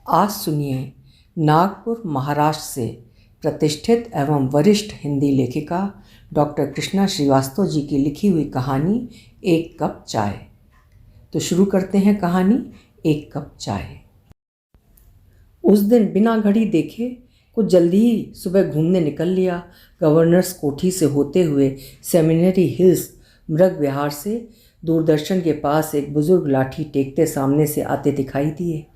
आज सुनिए नागपुर महाराष्ट्र से प्रतिष्ठित एवं वरिष्ठ हिंदी लेखिका डॉक्टर कृष्णा श्रीवास्तव जी की लिखी हुई कहानी एक कप चाय। तो शुरू करते हैं कहानी एक कप चाय। उस दिन बिना घड़ी देखे कुछ जल्दी ही सुबह घूमने निकल लिया। गवर्नर्स कोठी से होते हुए सेमिनरी हिल्स मृग विहार से दूरदर्शन के पास एक बुजुर्ग लाठी टेकते सामने से आते दिखाई दिए।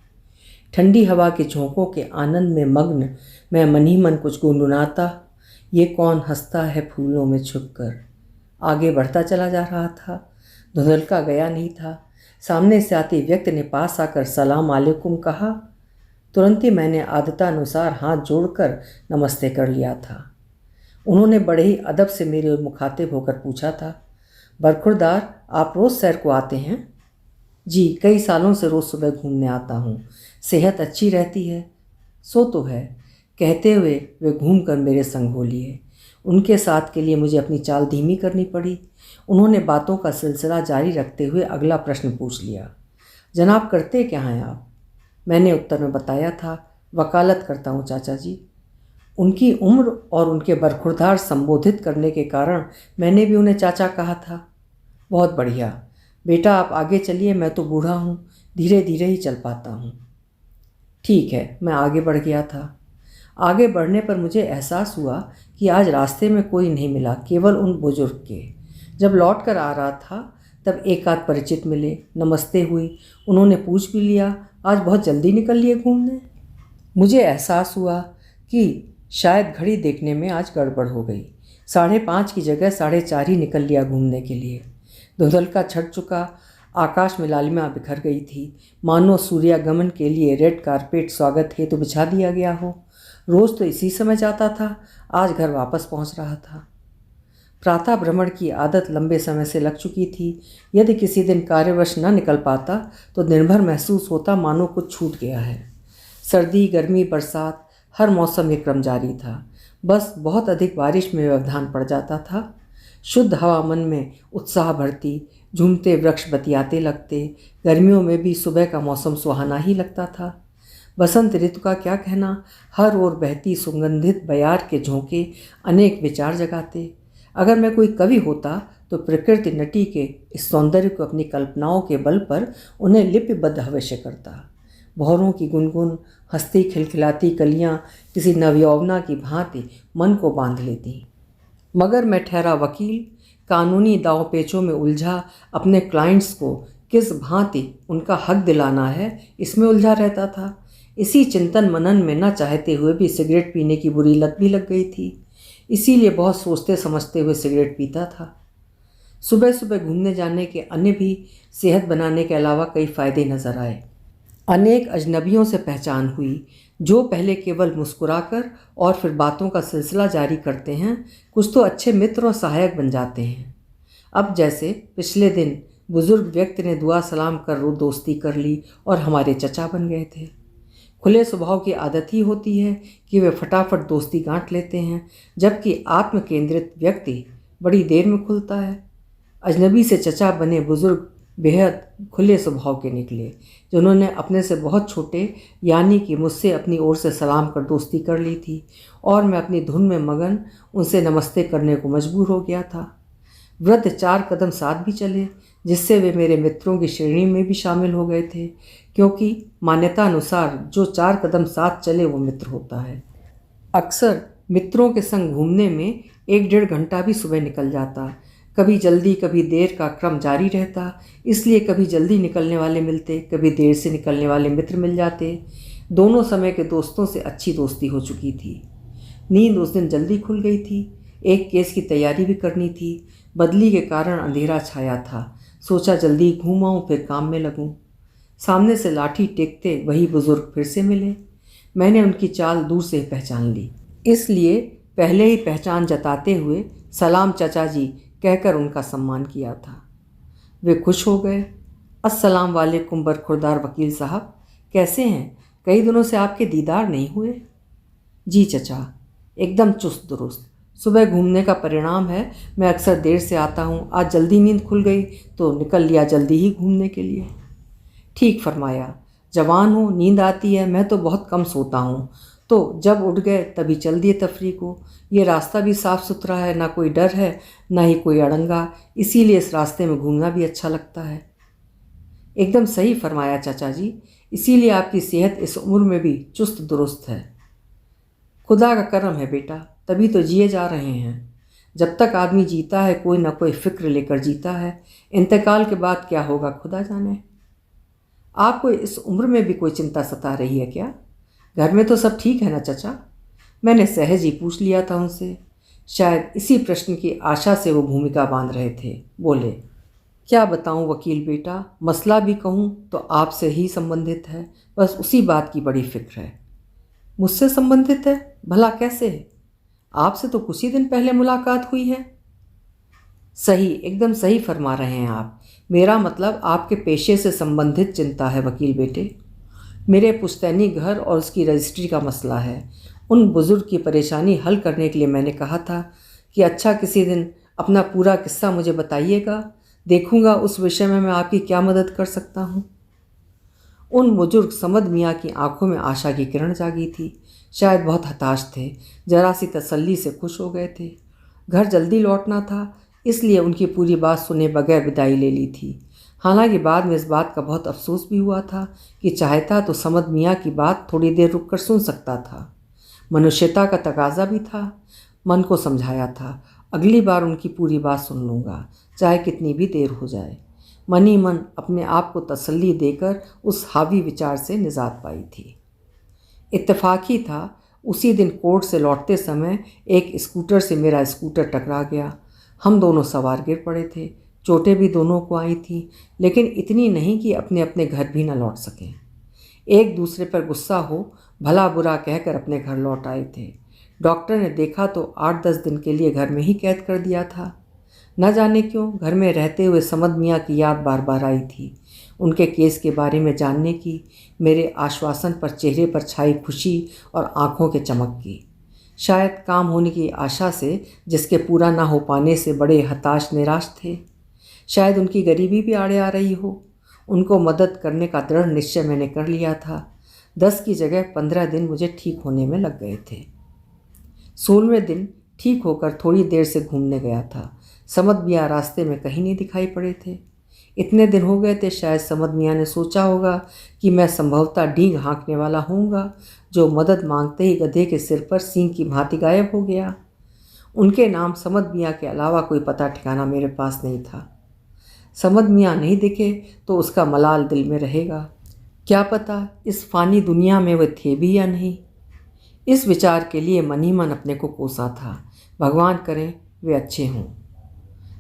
ठंडी हवा के झोंकों के आनंद में मग्न मैं मन ही मन कुछ गुनगुनाता, ये कौन हंसता है फूलों में छुपकर। आगे बढ़ता चला जा रहा था। धुंधलका गया नहीं था। सामने से आते व्यक्ति ने पास आकर सलाम अलैकुम कहा। तुरंत ही मैंने आदतानुसार हाथ जोड़कर नमस्ते कर लिया था। उन्होंने बड़े ही अदब से मेरे मुखातिब होकर पूछा था, बरखुरदार, आप रोज़ सैर को आते हैं? जी, कई सालों से रोज़ सुबह घूमने आता हूँ। सेहत अच्छी रहती है। सो तो है, कहते हुए वे घूमकर मेरे संग हो लिए। उनके साथ के लिए मुझे अपनी चाल धीमी करनी पड़ी। उन्होंने बातों का सिलसिला जारी रखते हुए अगला प्रश्न पूछ लिया, जनाब करते क्या हैं आप? मैंने उत्तर में बताया था, वकालत करता हूँ चाचा जी। उनकी उम्र और उनके बरखुरदार संबोधित करने के कारण मैंने भी उन्हें चाचा कहा था। बहुत बढ़िया बेटा, आप आगे चलिए, मैं तो बूढ़ा हूँ, धीरे धीरे ही चल पाता हूँ। ठीक है, मैं आगे बढ़ गया था। आगे बढ़ने पर मुझे एहसास हुआ कि आज रास्ते में कोई नहीं मिला, केवल उन बुजुर्ग के। जब लौट कर आ रहा था तब एक आध परिचित मिले, नमस्ते हुई। उन्होंने पूछ भी लिया, आज बहुत जल्दी निकल लिए घूमने? मुझे एहसास हुआ कि शायद घड़ी देखने में आज गड़बड़ हो गई। 5:30 की जगह 4:30 ही निकल लिया घूमने के लिए। धुंधलका छट चुका, आकाश में लालिमा बिखर गई थी, मानो सूर्यागमन के लिए रेड कारपेट स्वागत हेतु बिछा दिया गया हो। रोज़ तो इसी समय जाता था, आज घर वापस पहुंच रहा था। प्रातः भ्रमण की आदत लंबे समय से लग चुकी थी। यदि किसी दिन कार्यवश न निकल पाता तो दिन भर महसूस होता मानो कुछ छूट गया है। सर्दी, गर्मी, बरसात, हर मौसम ये क्रम जारी था। बस बहुत अधिक बारिश में व्यवधान पड़ जाता था। शुद्ध हवा मन में उत्साह भरती, झूमते वृक्ष बतियाते लगते। गर्मियों में भी सुबह का मौसम सुहाना ही लगता था। बसंत ऋतु का क्या कहना, हर ओर बहती सुगंधित बयार के झोंके अनेक विचार जगाते। अगर मैं कोई कवि होता तो प्रकृति नटी के इस सौंदर्य को अपनी कल्पनाओं के बल पर उन्हें लिपिबद्ध अवश्य करता। भौरों की गुनगुन, हंसती खिलखिलाती कलियां किसी नवयौवना की भांति मन को बांध लेती। मगर मैं ठहरा वकील, कानूनी दाव पेचों में उलझा अपने क्लाइंट्स को किस भांति उनका हक दिलाना है, इसमें उलझा रहता था। इसी चिंतन मनन में न चाहते हुए भी सिगरेट पीने की बुरी लत भी लग गई थी। इसीलिए बहुत सोचते समझते हुए सिगरेट पीता था। सुबह सुबह घूमने जाने के अन्य भी सेहत बनाने के अलावा कई फायदे नजर आए। अनेक अजनबियों से पहचान हुई, जो पहले केवल मुस्कुराकर और फिर बातों का सिलसिला जारी करते हैं, कुछ तो अच्छे मित्र और सहायक बन जाते हैं। अब जैसे पिछले दिन बुजुर्ग व्यक्ति ने दुआ सलाम कर दोस्ती कर ली और हमारे चचा बन गए थे। खुले स्वभाव की आदत ही होती है कि वे फटाफट दोस्ती गांठ लेते हैं, जबकि आत्म केंद्रित व्यक्ति बड़ी देर में खुलता है। अजनबी से चचा बने बुजुर्ग बेहद खुले स्वभाव के निकले, जिन्होंने अपने से बहुत छोटे यानी कि मुझसे अपनी ओर से सलाम कर दोस्ती कर ली थी, और मैं अपनी धुन में मगन उनसे नमस्ते करने को मजबूर हो गया था। वृद्ध 4 कदम साथ भी चले, जिससे वे मेरे मित्रों की श्रेणी में भी शामिल हो गए थे, क्योंकि मान्यता अनुसार जो 4 कदम साथ चले वो मित्र होता है। अक्सर मित्रों के संग घूमने में 1-1.5 घंटा भी सुबह निकल जाता। कभी जल्दी कभी देर का क्रम जारी रहता, इसलिए कभी जल्दी निकलने वाले मिलते, कभी देर से निकलने वाले मित्र मिल जाते। दोनों समय के दोस्तों से अच्छी दोस्ती हो चुकी थी। नींद उस दिन जल्दी खुल गई थी। एक केस की तैयारी भी करनी थी। बदली के कारण अंधेरा छाया था। सोचा जल्दी घूम आऊँ, फिर काम में लगूँ। सामने से लाठी टेकते वही बुजुर्ग फिर से मिले। मैंने उनकी चाल दूर से पहचान ली, इसलिए पहले ही पहचान जताते हुए सलाम चाचा जी कहकर उनका सम्मान किया था। वे खुश हो गए। अस्सलाम वालेकुम बरखुरदार वकील साहब, कैसे हैं? कई दिनों से आपके दीदार नहीं हुए। जी चचा, एकदम चुस्त दुरुस्त। सुबह घूमने का परिणाम है। मैं अक्सर देर से आता हूँ, आज जल्दी नींद खुल गई तो निकल लिया जल्दी ही घूमने के लिए। ठीक फरमाया। जवान हूँ, नींद आती है, मैं तो बहुत कम सोता हूँ, तो जब उठ गए तभी चल दिए तफरी को। ये रास्ता भी साफ़ सुथरा है, ना कोई डर है ना ही कोई अड़ंगा, इसीलिए इस रास्ते में घूमना भी अच्छा लगता है। एकदम सही फरमाया चाचा जी, इसीलिए आपकी सेहत इस उम्र में भी चुस्त दुरुस्त है। खुदा का करम है बेटा, तभी तो जिए जा रहे हैं। जब तक आदमी जीता है कोई ना कोई फिक्र लेकर जीता है, इंतकाल के बाद क्या होगा खुदा जाने। आपको इस उम्र में भी कोई चिंता सता रही है क्या? घर में तो सब ठीक है ना चाचा? मैंने सहज ही पूछ लिया था उनसे। शायद इसी प्रश्न की आशा से वो भूमिका बांध रहे थे। बोले, क्या बताऊं वकील बेटा, मसला भी कहूं तो आपसे ही संबंधित है, बस उसी बात की बड़ी फिक्र है। मुझसे संबंधित है? भला कैसे? आपसे तो कुछ ही दिन पहले मुलाकात हुई है। सही, एकदम सही फरमा रहे हैं आप। मेरा मतलब आपके पेशे से संबंधित चिंता है वकील बेटे। मेरे पुश्तैनी घर और उसकी रजिस्ट्री का मसला है। उन बुज़ुर्ग की परेशानी हल करने के लिए मैंने कहा था कि अच्छा किसी दिन अपना पूरा किस्सा मुझे बताइएगा, देखूंगा उस विषय में मैं आपकी क्या मदद कर सकता हूँ। उन बुजुर्ग समद मियाँ की आंखों में आशा की किरण जागी थी। शायद बहुत हताश थे, जरा सी तसल्ली से खुश हो गए थे। घर जल्दी लौटना था, इसलिए उनकी पूरी बात सुने बगैर विदाई ले ली थी। हालांकि बाद में इस बात का बहुत अफसोस भी हुआ था कि चाहता तो समद मियाँ की बात थोड़ी देर रुक कर सुन सकता था। मनुष्यता का तकाजा भी था। मन को समझाया था, अगली बार उनकी पूरी बात सुन लूँगा, चाहे कितनी भी देर हो जाए। मन ही मन अपने आप को तसल्ली देकर उस हावी विचार से निजात पाई थी। इत्तेफाक ही था, उसी दिन कोर्ट से लौटते समय एक स्कूटर से मेरा स्कूटर टकरा गया। हम दोनों सवार गिर पड़े थे। चोटें भी दोनों को आई थी, लेकिन इतनी नहीं कि अपने अपने घर भी न लौट सकें। एक दूसरे पर गुस्सा हो, भला बुरा कहकर अपने घर लौट आए थे। डॉक्टर ने देखा तो 8-10 दिन के लिए घर में ही कैद कर दिया था। न जाने क्यों घर में रहते हुए समद मियाँ की याद बार बार आई थी। उनके केस के बारे में जानने की, मेरे आश्वासन पर चेहरे पर छाई खुशी और आंखों के चमक की। शायद काम होने की आशा से, जिसके पूरा ना हो पाने से बड़े हताश निराश थे। शायद उनकी गरीबी भी आड़े आ रही हो। उनको मदद करने का दृढ़ निश्चय मैंने कर लिया था। 10 की जगह 15 दिन मुझे ठीक होने में लग गए थे। 16वें दिन ठीक होकर थोड़ी देर से घूमने गया था। समद मियाँ रास्ते में कहीं नहीं दिखाई पड़े थे। इतने दिन हो गए थे, शायद समद मियाँ ने सोचा होगा कि मैं संभवतः डींग हाँकने वाला होऊंगा, जो मदद मांगते ही गधे के सिर पर सींग की भांति गायब हो गया। उनके नाम समद मियाँ के अलावा कोई पता ठिकाना मेरे पास नहीं था। समद मियाँ नहीं दिखे तो उसका मलाल दिल में रहेगा। क्या पता इस फानी दुनिया में वे थे भी या नहीं। इस विचार के लिए मन ही मन अपने को कोसा था। भगवान करे वे अच्छे हों।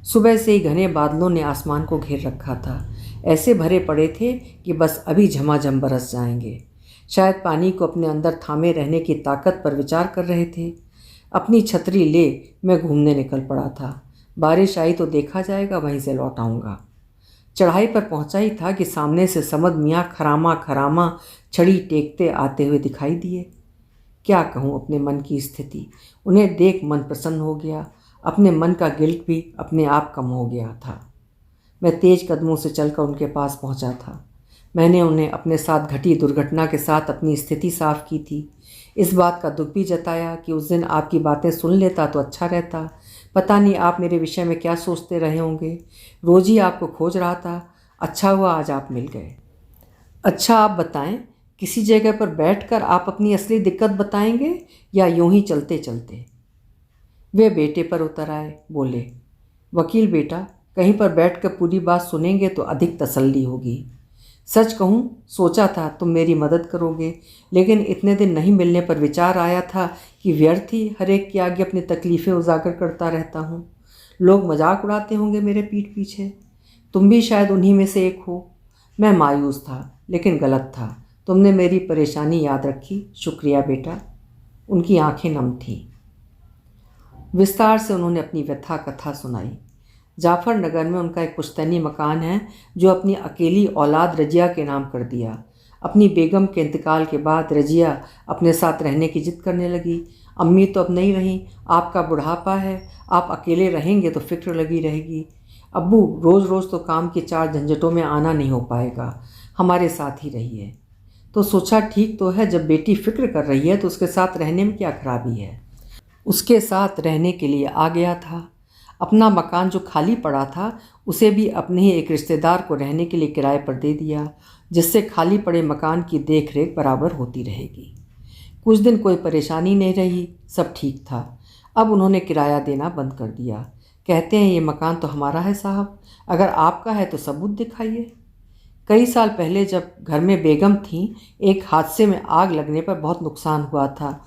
सुबह से ही घने बादलों ने आसमान को घेर रखा था। ऐसे भरे पड़े थे कि बस अभी झमाझम बरस जाएंगे। शायद पानी को अपने अंदर थामे रहने की ताकत पर विचार कर रहे थे। अपनी छतरी ले मैं घूमने निकल पड़ा था। बारिश आई तो देखा जाएगा, वहीं से लौट आऊँगा। चढ़ाई पर पहुंचा ही था कि सामने से समद मियाँ खरामा खरामा छड़ी टेकते आते हुए दिखाई दिए। क्या कहूँ अपने मन की स्थिति, उन्हें देख मन प्रसन्न हो गया। अपने मन का गिल्ट भी अपने आप कम हो गया था। मैं तेज कदमों से चलकर उनके पास पहुंचा था। मैंने उन्हें अपने साथ घटी दुर्घटना के साथ अपनी स्थिति साफ की थी। इस बात का दुख भी जताया कि उस दिन आपकी बातें सुन लेता तो अच्छा रहता। पता नहीं आप मेरे विषय में क्या सोचते रहे होंगे। रोज ही आपको खोज रहा था। अच्छा हुआ आज आप मिल गए। अच्छा आप बताएं, किसी जगह पर बैठकर आप अपनी असली दिक्कत बताएंगे या यूं ही चलते चलते? वे बेटे पर उतर आए। बोले, वकील बेटा, कहीं पर बैठकर पूरी बात सुनेंगे तो अधिक तसल्ली होगी। सच कहूँ, सोचा था तुम मेरी मदद करोगे, लेकिन इतने दिन नहीं मिलने पर विचार आया था कि व्यर्थ ही हर एक के आगे अपनी तकलीफ़ें उजागर करता रहता हूँ। लोग मजाक उड़ाते होंगे मेरे पीठ पीछे। तुम भी शायद उन्हीं में से एक हो। मैं मायूस था, लेकिन गलत था। तुमने मेरी परेशानी याद रखी, शुक्रिया बेटा। उनकी आंखें नम थीं। विस्तार से उन्होंने अपनी व्यथा कथा सुनाई। जाफर नगर में उनका एक पुश्तैनी मकान है, जो अपनी अकेली औलाद रजिया के नाम कर दिया। अपनी बेगम के इंतकाल के बाद रजिया अपने साथ रहने की जिद करने लगी। अम्मी तो अब नहीं रहीं, आपका बुढ़ापा है, आप अकेले रहेंगे तो फिक्र लगी रहेगी। अब्बू, रोज़ रोज़ तो काम की चार झंझटों में आना नहीं हो पाएगा, हमारे साथ ही रहिए। तो सोचा ठीक तो है, जब बेटी फिक्र कर रही है तो उसके साथ रहने में क्या खराबी है। उसके साथ रहने के लिए आ गया था। अपना मकान जो खाली पड़ा था उसे भी अपने ही एक रिश्तेदार को रहने के लिए किराए पर दे दिया, जिससे खाली पड़े मकान की देख रेख बराबर होती रहेगी। कुछ दिन कोई परेशानी नहीं रही, सब ठीक था। अब उन्होंने किराया देना बंद कर दिया। कहते हैं ये मकान तो हमारा है साहब, अगर आपका है तो सबूत दिखाइए। कई साल पहले जब घर में बेगम थीं, एक हादसे में आग लगने पर बहुत नुकसान हुआ था।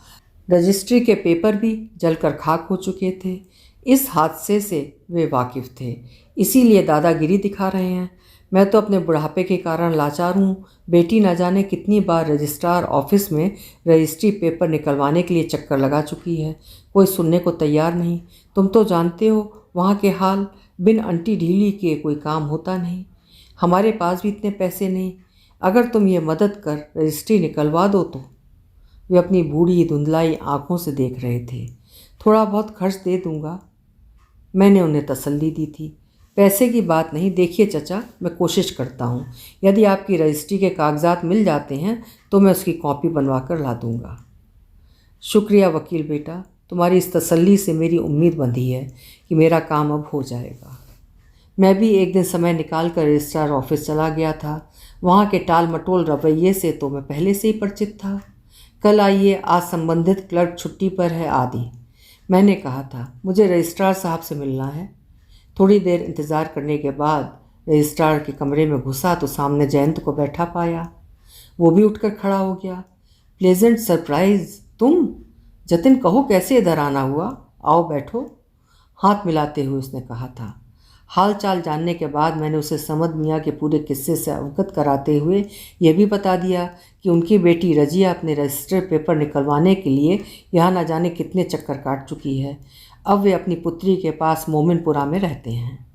रजिस्ट्री के पेपर भी जलकर खाक हो चुके थे। इस हादसे से वे वाकिफ़ थे, इसीलिए दादागिरी दिखा रहे हैं। मैं तो अपने बुढ़ापे के कारण लाचार हूँ। बेटी न जाने कितनी बार रजिस्ट्रार ऑफिस में रजिस्ट्री पेपर निकलवाने के लिए चक्कर लगा चुकी है, कोई सुनने को तैयार नहीं। तुम तो जानते हो वहाँ के हाल, बिन अंटी ढीली किए कोई काम होता नहीं। हमारे पास भी इतने पैसे नहीं, अगर तुम ये मदद कर रजिस्ट्री निकलवा दो तो। वे अपनी बूढ़ी धुंधलाई आंखों से देख रहे थे। थोड़ा बहुत खर्च दे दूंगा, मैंने उन्हें तसल्ली दी थी। पैसे की बात नहीं, देखिए चचा, मैं कोशिश करता हूँ। यदि आपकी रजिस्ट्री के कागजात मिल जाते हैं तो मैं उसकी कॉपी बनवा कर ला दूंगा। शुक्रिया वकील बेटा, तुम्हारी इस तसल्ली से मेरी उम्मीद बंधी है कि मेरा काम अब हो जाएगा। मैं भी एक दिन समय निकाल कर रजिस्ट्रार ऑफिस चला गया था। वहाँ के टाल मटोल रवैये से तो मैं पहले से ही परिचित था। कल आइए, आज संबंधित क्लर्क छुट्टी पर है आदि। मैंने कहा था मुझे रजिस्ट्रार साहब से मिलना है। थोड़ी देर इंतज़ार करने के बाद रजिस्ट्रार के कमरे में घुसा तो सामने जयंत को बैठा पाया। वो भी उठकर खड़ा हो गया। प्लेजेंट सरप्राइज तुम? जतिन, कहो कैसे इधर आना हुआ? आओ बैठो, हाथ मिलाते हुए उसने कहा था। हाल चाल जानने के बाद मैंने उसे समद मियाँ के पूरे किस्से से अवगत कराते हुए यह भी बता दिया कि उनकी बेटी रजिया अपने रजिस्टर पेपर निकलवाने के लिए यहाँ न जाने कितने चक्कर काट चुकी है। अब वे अपनी पुत्री के पास मोमिनपुरा में रहते हैं।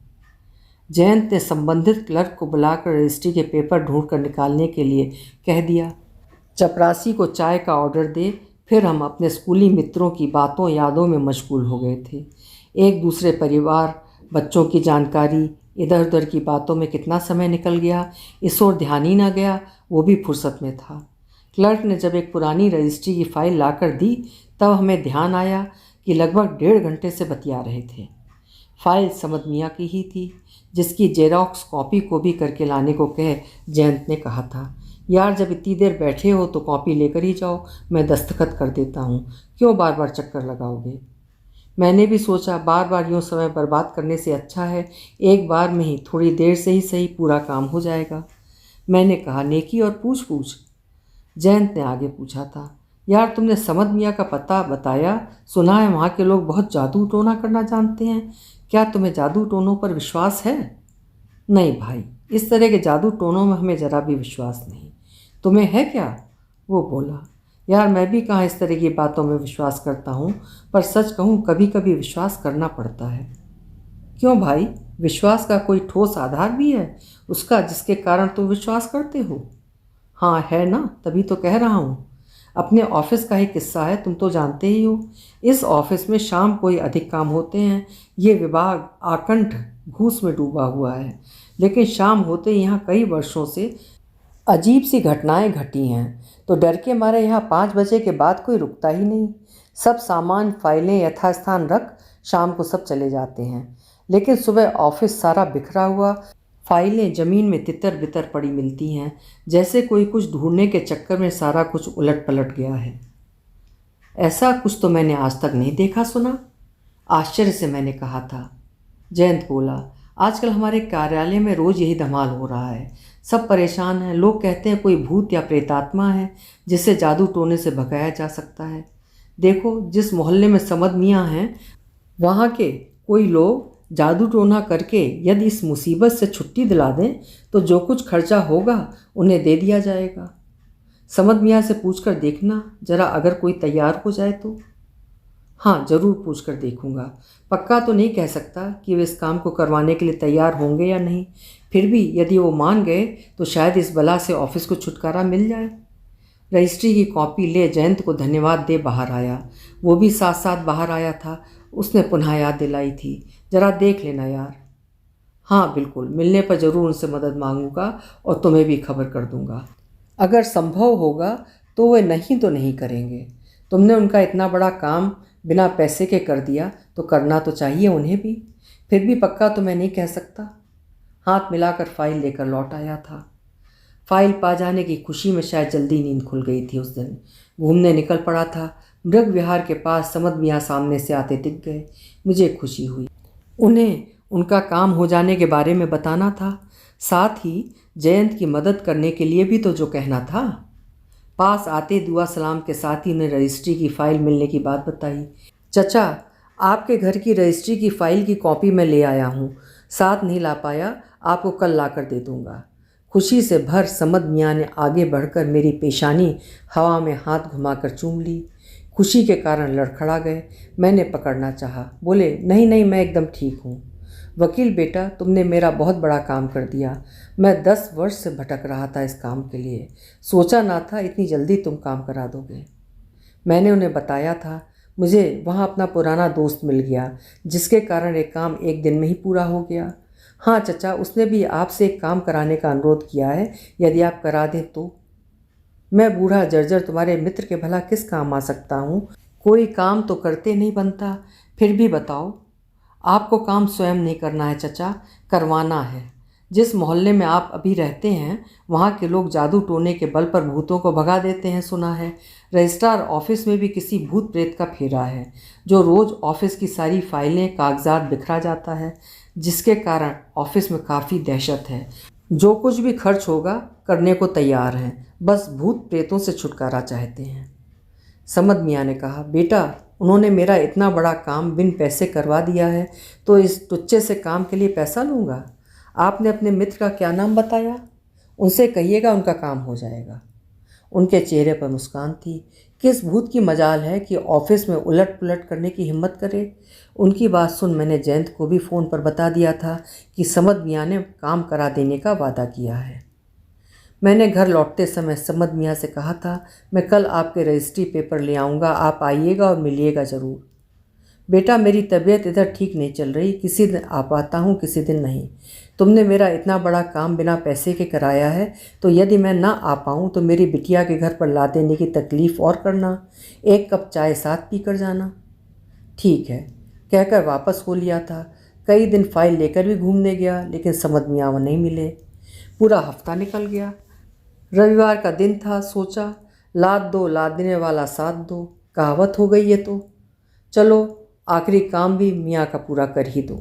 जयंत ने संबंधित क्लर्क को बुलाकर रजिस्ट्री के पेपर ढूंढ कर निकालने के लिए कह दिया। चपरासी को चाय का ऑर्डर दे, फिर हम अपने स्कूली मित्रों की बातों यादों में मशगूल हो गए थे। एक दूसरे परिवार, बच्चों की जानकारी, इधर उधर की बातों में कितना समय निकल गया, इस ओर ध्यान ही ना गया। वो भी फुर्सत में था। क्लर्क ने जब एक पुरानी रजिस्ट्री की फ़ाइल लाकर दी तब हमें ध्यान आया कि लगभग 1.5 घंटे से बतिया रहे थे। फ़ाइल समद मियाँ की ही थी, जिसकी जेरॉक्स कॉपी को भी करके लाने को कह जयंत ने कहा था। यार, जब इतनी देर बैठे हो तो कॉपी लेकर ही जाओ, मैं दस्तखत कर देता हूँ, क्यों बार बार चक्कर लगाओगे? मैंने भी सोचा बार बार यूँ समय बर्बाद करने से अच्छा है एक बार में ही, थोड़ी देर से ही सही, पूरा काम हो जाएगा। मैंने कहा, नेकी और पूछ पूछ। जयंत ने आगे पूछा था, यार तुमने समद मियाँ का पता बताया, सुना है वहाँ के लोग बहुत जादू टोना करना जानते हैं। क्या तुम्हें जादू टोनों पर विश्वास है? नहीं भाई, इस तरह के जादू टोनों में हमें ज़रा भी विश्वास नहीं। तुम्हें है क्या? वो बोला, यार मैं भी कहाँ इस तरह की बातों में विश्वास करता हूँ, पर सच कहूँ कभी कभी विश्वास करना पड़ता है। क्यों भाई, विश्वास का कोई ठोस आधार भी है उसका, जिसके कारण तुम विश्वास करते हो? हाँ है ना, तभी तो कह रहा हूँ। अपने ऑफिस का ही किस्सा है, तुम तो जानते ही हो। इस ऑफिस में शाम को ही अधिक काम होते हैं। ये विभाग आकंठ घूस में डूबा हुआ है, लेकिन शाम होते ही यहाँ कई वर्षों से अजीब सी घटनाएं घटी हैं, तो डर के मारे यहाँ 5 बजे के बाद कोई रुकता ही नहीं। सब सामान फाइलें यथास्थान रख शाम को सब चले जाते हैं, लेकिन सुबह ऑफिस सारा बिखरा हुआ, फाइलें ज़मीन में तितर बितर पड़ी मिलती हैं, जैसे कोई कुछ ढूंढने के चक्कर में सारा कुछ उलट पलट गया है। ऐसा कुछ तो मैंने आज तक नहीं देखा सुना। आश्चर्य से मैंने कहा था। जयंत बोला, आजकल हमारे कार्यालय में रोज़ यही धमाल हो रहा है। सब परेशान हैं। लोग कहते हैं कोई भूत या प्रेतात्मा है जिसे जादू टोने से भगाया जा सकता है। देखो, जिस मोहल्ले में समद मियाँ हैं वहाँ के कोई लोग जादू टोना करके यदि इस मुसीबत से छुट्टी दिला दें तो जो कुछ खर्चा होगा उन्हें दे दिया जाएगा। समद मियाँ से पूछ कर देखना जरा, अगर कोई तैयार हो जाए तो। हाँ, ज़रूर पूछ कर देखूँगा। पक्का तो नहीं कह सकता कि वे इस काम को करवाने के लिए तैयार होंगे या नहीं, फिर भी यदि वो मान गए तो शायद इस बला से ऑफिस को छुटकारा मिल जाए। रजिस्ट्री की कॉपी ले जयंत को धन्यवाद दे बाहर आया। वो भी साथ साथ बाहर आया था। उसने पुनः याद दिलाई थी, ज़रा देख लेना यार। हाँ बिल्कुल, मिलने पर ज़रूर उनसे मदद मांगूंगा और तुम्हें भी खबर कर दूंगा। अगर संभव होगा तो वे नहीं तो नहीं करेंगे। तुमने उनका इतना बड़ा काम बिना पैसे के कर दिया तो करना तो चाहिए उन्हें भी। फिर भी पक्का तो मैं नहीं कह सकता। हाथ मिलाकर फाइल लेकर लौट आया था। फाइल पा जाने की खुशी में शायद जल्दी नींद खुल गई थी। उस दिन घूमने निकल पड़ा था। मृग विहार के पास समद मियाँ सामने से आते दिख गए। मुझे खुशी हुई। उन्हें उनका काम हो जाने के बारे में बताना था, साथ ही जयंत की मदद करने के लिए भी तो जो कहना था। पास आते दुआ सलाम के साथ ही उन्हें रजिस्ट्री की फ़ाइल मिलने की बात बताई। चचा, आपके घर की रजिस्ट्री की फ़ाइल की कॉपी मैं ले आया हूँ। साथ नहीं ला पाया, आपको कल ला कर दे दूँगा। खुशी से भर समद मियाँ ने आगे बढ़कर मेरी पेशानी हवा में हाथ घुमाकर चूम ली। खुशी के कारण लड़खड़ा गए। मैंने पकड़ना चाहा। बोले, नहीं नहीं, मैं एकदम ठीक हूँ। वकील बेटा, तुमने मेरा बहुत बड़ा काम कर दिया। मैं 10 वर्ष से भटक रहा था इस काम के लिए। सोचा ना था इतनी जल्दी तुम काम करा दोगे। मैंने उन्हें बताया था, मुझे वहाँ अपना पुराना दोस्त मिल गया जिसके कारण एक काम एक दिन में ही पूरा हो गया। हाँ चचा, उसने भी आपसे एक काम कराने का अनुरोध किया है, यदि आप करा दें तो। मैं बूढ़ा जर्जर तुम्हारे मित्र के भला किस काम आ सकता हूँ? कोई काम तो करते नहीं बनता। फिर भी बताओ। आपको काम स्वयं नहीं करना है चचा, करवाना है। जिस मोहल्ले में आप अभी रहते हैं वहाँ के लोग जादू टोने के बल पर भूतों को भगा देते हैं, सुना है। रजिस्ट्रार ऑफिस में भी किसी भूत प्रेत का फेरा है जो रोज़ ऑफिस की सारी फाइलें कागजात बिखरा जाता है, जिसके कारण ऑफिस में काफ़ी दहशत है। जो कुछ भी खर्च होगा करने को तैयार हैं, बस भूत प्रेतों से छुटकारा चाहते हैं। समद मियाँ ने कहा, बेटा, उन्होंने मेरा इतना बड़ा काम बिन पैसे करवा दिया है तो इस टुच्चे से काम के लिए पैसा लूँगा? आपने अपने मित्र का क्या नाम बताया? उनसे कहिएगा उनका काम हो जाएगा। उनके चेहरे पर मुस्कान थी। किस भूत की मजाल है कि ऑफिस में उलट पुलट करने की हिम्मत करे। उनकी बात सुन मैंने जयंत को भी फ़ोन पर बता दिया था कि समद मियाँ ने काम करा देने का वादा किया है। मैंने घर लौटते समय समद मियाँ से कहा था, मैं कल आपके रजिस्ट्री पेपर ले आऊँगा, आप आइएगा और मिलिएगा ज़रूर। बेटा, मेरी तबीयत इधर ठीक नहीं चल रही, किसी दिन आ पाता हूँ किसी दिन नहीं। तुमने मेरा इतना बड़ा काम बिना पैसे के कराया है, तो यदि मैं ना आ पाऊँ तो मेरी बिटिया के घर पर ला देने की तकलीफ़ और करना। एक कप चाय साथ पी कर जाना। ठीक है, कहकर वापस हो लिया था। कई दिन फाइल लेकर भी घूमने गया, लेकिन समद मियाँ वो नहीं मिले। पूरा हफ्ता निकल गया। रविवार का दिन था। सोचा, लाद दो लाद देने वाला साथ दो, कहावत हो गई है तो चलो आखिरी काम भी मियाँ का पूरा कर ही दो।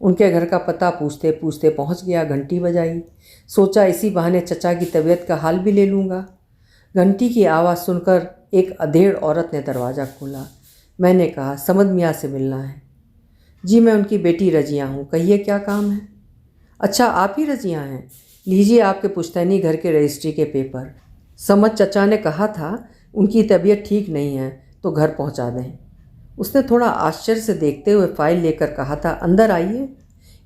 उनके घर का पता पूछते पूछते पहुँच गया। घंटी बजाई। सोचा इसी बहाने चचा की तबीयत का हाल भी ले लूँगा। घंटी की आवाज़ सुनकर एक अधेड़ औरत ने दरवाज़ा खोला। मैंने कहा, समद मियाँ से मिलना है। जी, मैं उनकी बेटी रजिया हूँ, कहिए क्या काम है। अच्छा, आप ही रजिया हैं? लीजिए आपके पुश्तैनी घर के रजिस्ट्री के पेपर। समद चचा ने कहा था उनकी तबीयत ठीक नहीं है तो घर पहुंचा दें। उसने थोड़ा आश्चर्य से देखते हुए फाइल लेकर कहा था, अंदर आइए,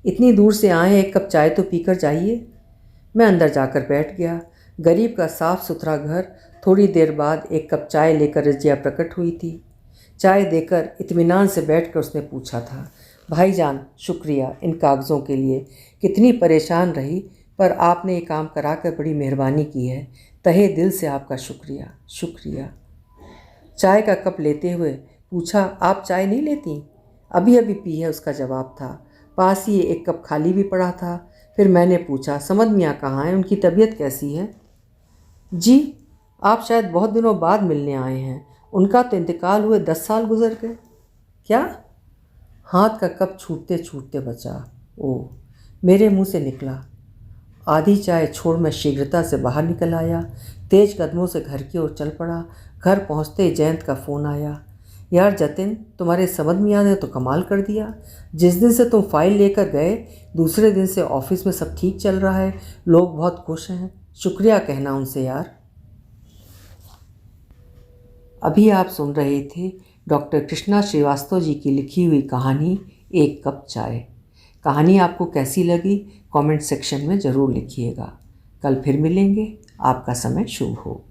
इतनी दूर से आए हैं, एक कप चाय तो पीकर जाइए। मैं अंदर जाकर बैठ गया। गरीब का साफ़ सुथरा घर। थोड़ी देर बाद एक कप चाय लेकर रजिया प्रकट हुई थी। चाय देकर इत्मीनान से बैठकर उसने पूछा था, भाईजान, शुक्रिया इन कागज़ों के लिए। कितनी परेशान रही, पर आपने ये काम कराकर बड़ी मेहरबानी की है। तहे दिल से आपका शुक्रिया शुक्रिया। चाय का कप लेते हुए पूछा, आप चाय नहीं लेती? अभी अभी पी है, उसका जवाब था। पास ही एक कप खाली भी पड़ा था। फिर मैंने पूछा, समद मियाँ कहाँ हैं, उनकी तबीयत कैसी है? जी, आप शायद बहुत दिनों बाद मिलने आए हैं। उनका तो इंतकाल हुए 10 साल गुजर गए। क्या? हाथ का कप छूटते छूटते बचा। ओह, मेरे मुंह से निकला। आधी चाय छोड़ मैं शीघ्रता से बाहर निकल आया। तेज कदमों से घर की ओर चल पड़ा। घर पहुंचते ही जयंत का फ़ोन आया। यार जतिन, तुम्हारे समद मियाँ ने तो कमाल कर दिया। जिस दिन से तुम फाइल लेकर गए दूसरे दिन से ऑफिस में सब ठीक चल रहा है, लोग बहुत खुश हैं। शुक्रिया कहना उनसे यार। अभी आप सुन रहे थे डॉक्टर कृष्णा श्रीवास्तव जी की लिखी हुई कहानी एक कप चाय। कहानी आपको कैसी लगी कमेंट सेक्शन में ज़रूर लिखिएगा। कल फिर मिलेंगे। आपका समय शुभ हो।